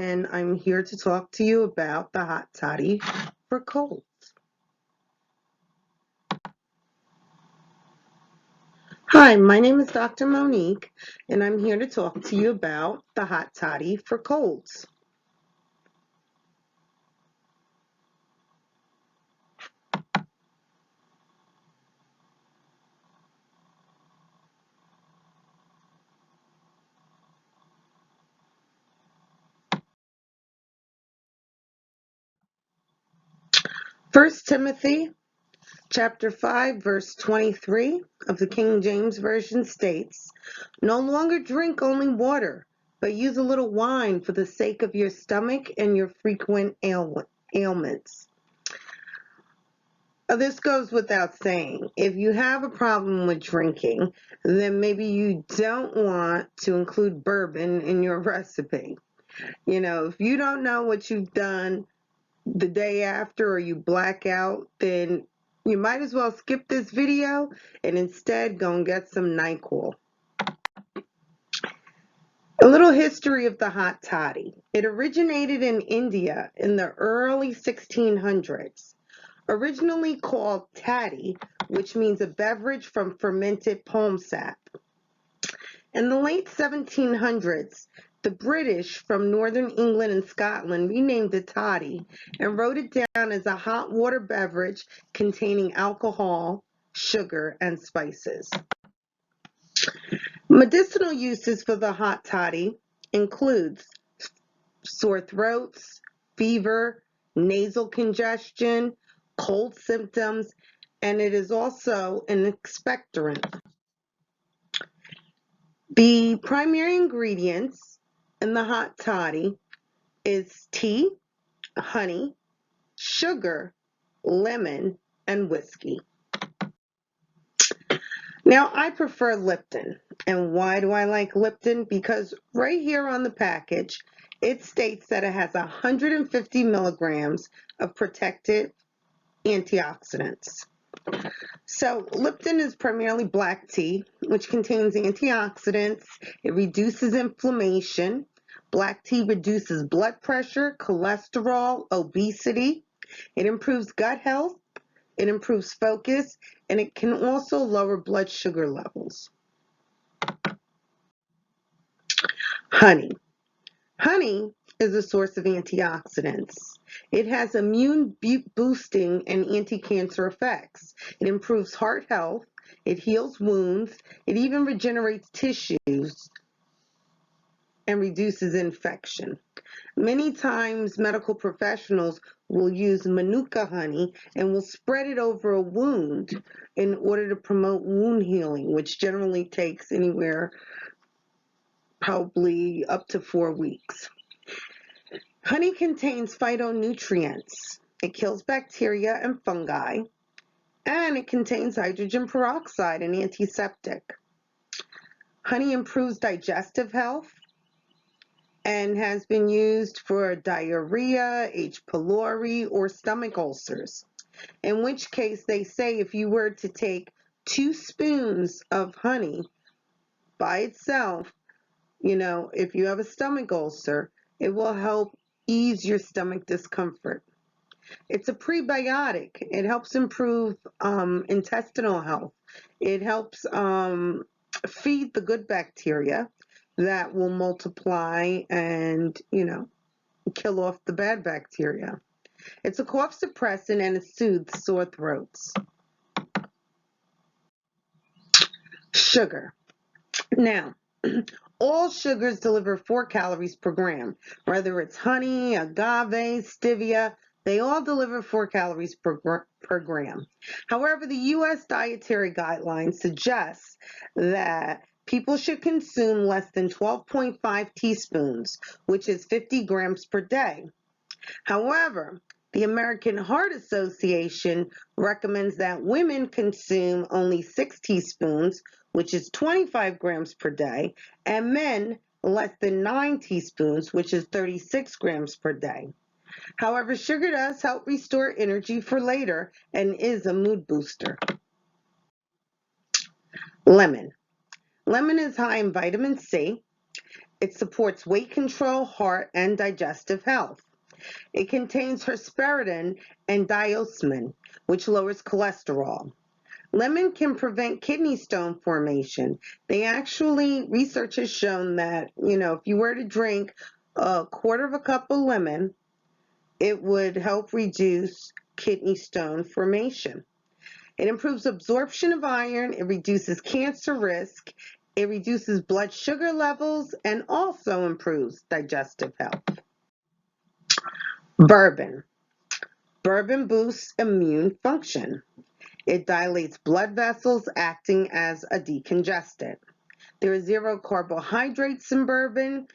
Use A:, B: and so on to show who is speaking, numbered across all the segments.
A: and I'm here to talk to you about the Hot Toddy for Colds. Hi, my name is Dr. Monique, and I'm here to talk to you about the Hot Toddy for Colds. First Timothy chapter 5, verse 23 of the King James Version states, "No longer drink only water, but use a little wine for the sake of your stomach and your frequent ailments." This goes without saying. If you have a problem with drinking, then maybe you don't want to include bourbon in your recipe. If you don't know what you've done the day after or you black out, then you might as well skip this video and instead go and get some NyQuil. A little history of the hot toddy. It originated in India in the early 1600s. Originally called toddy, which means a beverage from fermented palm sap. In the late 1700s, the British from northern England and Scotland renamed it toddy and wrote it down as a hot water beverage containing alcohol, sugar, and spices. Medicinal uses for the hot toddy includes sore throats, fever, nasal congestion, cold symptoms, and it is also an expectorant. The primary ingredients in the hot toddy is tea, honey, sugar, lemon, and whiskey. Now, I prefer Lipton. And why do I like Lipton? Because right here on the package, it states that it has 150 milligrams of protected antioxidants. So Lipton is primarily black tea, which contains antioxidants. It reduces inflammation. Black tea reduces blood pressure, cholesterol, obesity. It improves gut health. It improves focus, and it can also lower blood sugar levels. Honey. Honey is a source of antioxidants. It has immune boosting and anti-cancer effects. It improves heart health. It heals wounds. It even regenerates tissues and reduces infection. Many times medical professionals will use Manuka honey and will spread it over a wound in order to promote wound healing, which generally takes anywhere probably up to 4 weeks. Honey contains phytonutrients. It kills bacteria and fungi, and it contains hydrogen peroxide, an antiseptic. Honey improves digestive health and has been used for diarrhea, H. pylori, or stomach ulcers, in which case they say if you were to take 2 spoons of honey by itself, if you have a stomach ulcer, it will help ease your stomach discomfort. It's a prebiotic. It helps improve intestinal health. It helps feed the good bacteria that will multiply and, kill off the bad bacteria. It's a cough suppressant and it soothes sore throats. Sugar. Now, all sugars deliver 4 calories per gram, whether it's honey, agave, stevia. They all deliver 4 calories per gram. However, the U.S. dietary guidelines suggest that people should consume less than 12.5 teaspoons, which is 50 grams per day. However, the American Heart Association recommends that women consume only 6 teaspoons, which is 25 grams per day, and men less than 9 teaspoons, which is 36 grams per day. However, sugar does help restore energy for later and is a mood booster. Lemon. Lemon is high in vitamin C, It supports weight control, heart, and digestive health. It contains hesperidin and diosmin, which lowers cholesterol. Lemon can prevent kidney stone formation. Research has shown that, if you were to drink a quarter of a cup of lemon, it would help reduce kidney stone formation. It improves absorption of iron, it reduces cancer risk, it reduces blood sugar levels, and also improves digestive health. Bourbon. Bourbon boosts immune function. It dilates blood vessels, acting as a decongestant. There are 0 carbohydrates in bourbon,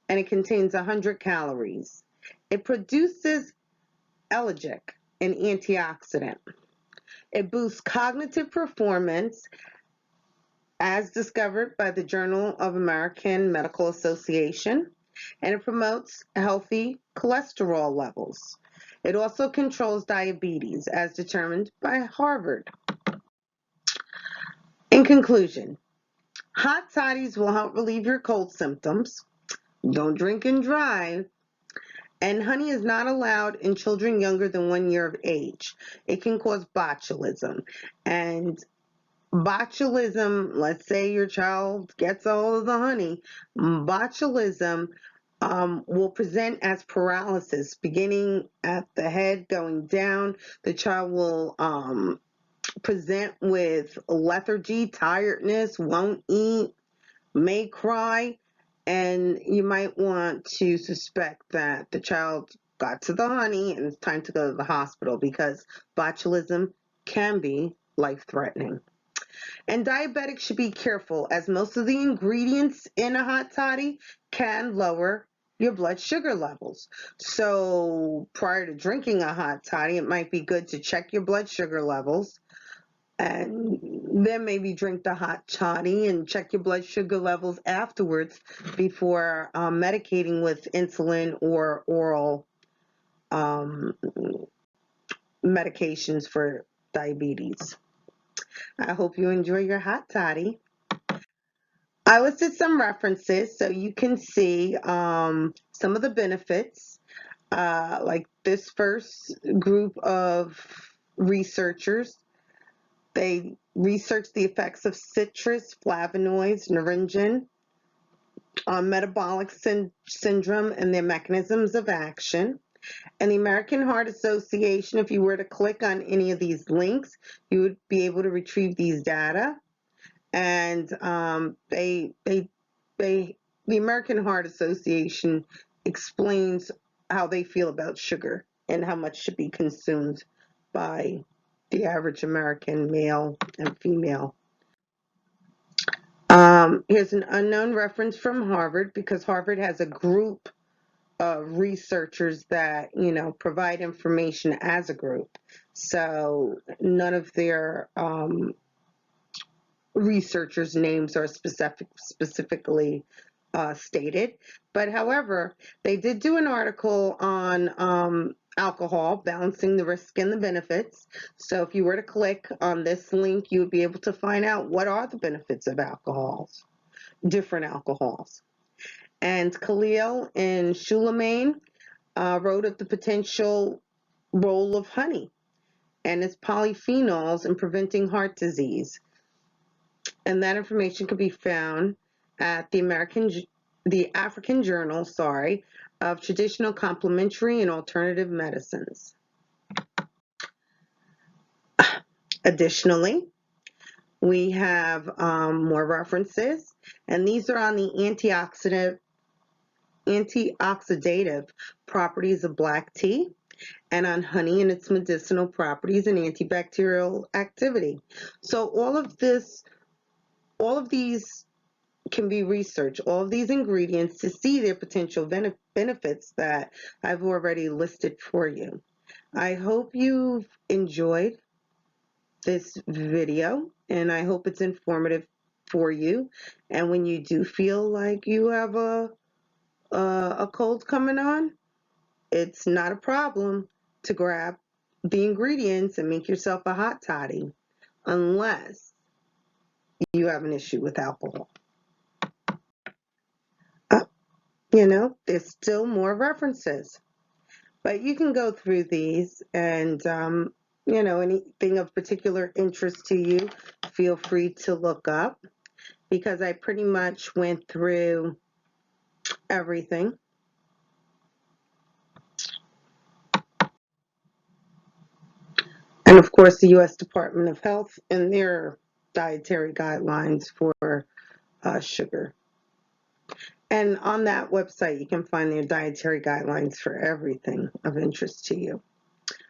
A: and it contains 100 calories. It produces ellagic, an antioxidant. It boosts cognitive performance, as discovered by the Journal of American Medical Association, and it promotes healthy cholesterol levels. It also controls diabetes, as determined by Harvard. In conclusion, hot toddies will help relieve your cold symptoms. Don't drink and drive. And honey is not allowed in children younger than 1 year of age. It can cause botulism. And botulism, let's say your child gets all of the honey, botulism will present as paralysis, beginning at the head, going down. The child will present with lethargy, tiredness, won't eat, may cry, and you might want to suspect that the child got to the honey and it's time to go to the hospital, because botulism can be life-threatening. And diabetics should be careful, as most of the ingredients in a hot toddy can lower your blood sugar levels. So prior to drinking a hot toddy, it might be good to check your blood sugar levels, and then maybe drink the hot toddy and check your blood sugar levels afterwards before medicating with insulin or oral medications for diabetes. I hope you enjoy your hot toddy. I listed some references so you can see some of the benefits. Like this first group of researchers, they researched the effects of citrus, flavonoids, naringin on metabolic syndrome and their mechanisms of action. And the American Heart Association, if you were to click on any of these links, you would be able to retrieve these data. And the American Heart Association explains how they feel about sugar and how much should be consumed by the average American male and female. Here's an unknown reference from Harvard, because Harvard has a group of researchers that, provide information as a group. So none of their researchers' names are specifically stated. But however, they did do an article on alcohol, balancing the risk and the benefits. So if you were to click on this link, you would be able to find out what are the benefits of alcohols, different alcohols. And Khalil and Shulamane wrote of the potential role of honey and its polyphenols in preventing heart disease. And that information could be found at the African Journal, of Traditional Complementary and Alternative Medicines. Additionally, we have more references, and these are on the antioxidative properties of black tea, and on honey and its medicinal properties and antibacterial activity. So all of these can be researched, all of these ingredients, to see their potential benefits that I've already listed for you. I hope you've enjoyed this video, and I hope it's informative for you. And when you do feel like you have a cold coming on, it's not a problem to grab the ingredients and make yourself a hot toddy, unless you have an issue with alcohol. You know, there's still more references. But you can go through these and, you know, anything of particular interest to you, feel free to look up, because I pretty much went through everything. And of course, the U.S. Department of Health and their dietary guidelines for sugar. And on that website, you can find their dietary guidelines for everything of interest to you.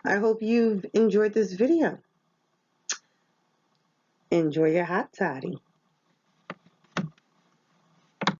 A: I hope you've enjoyed this video. Enjoy your hot toddy.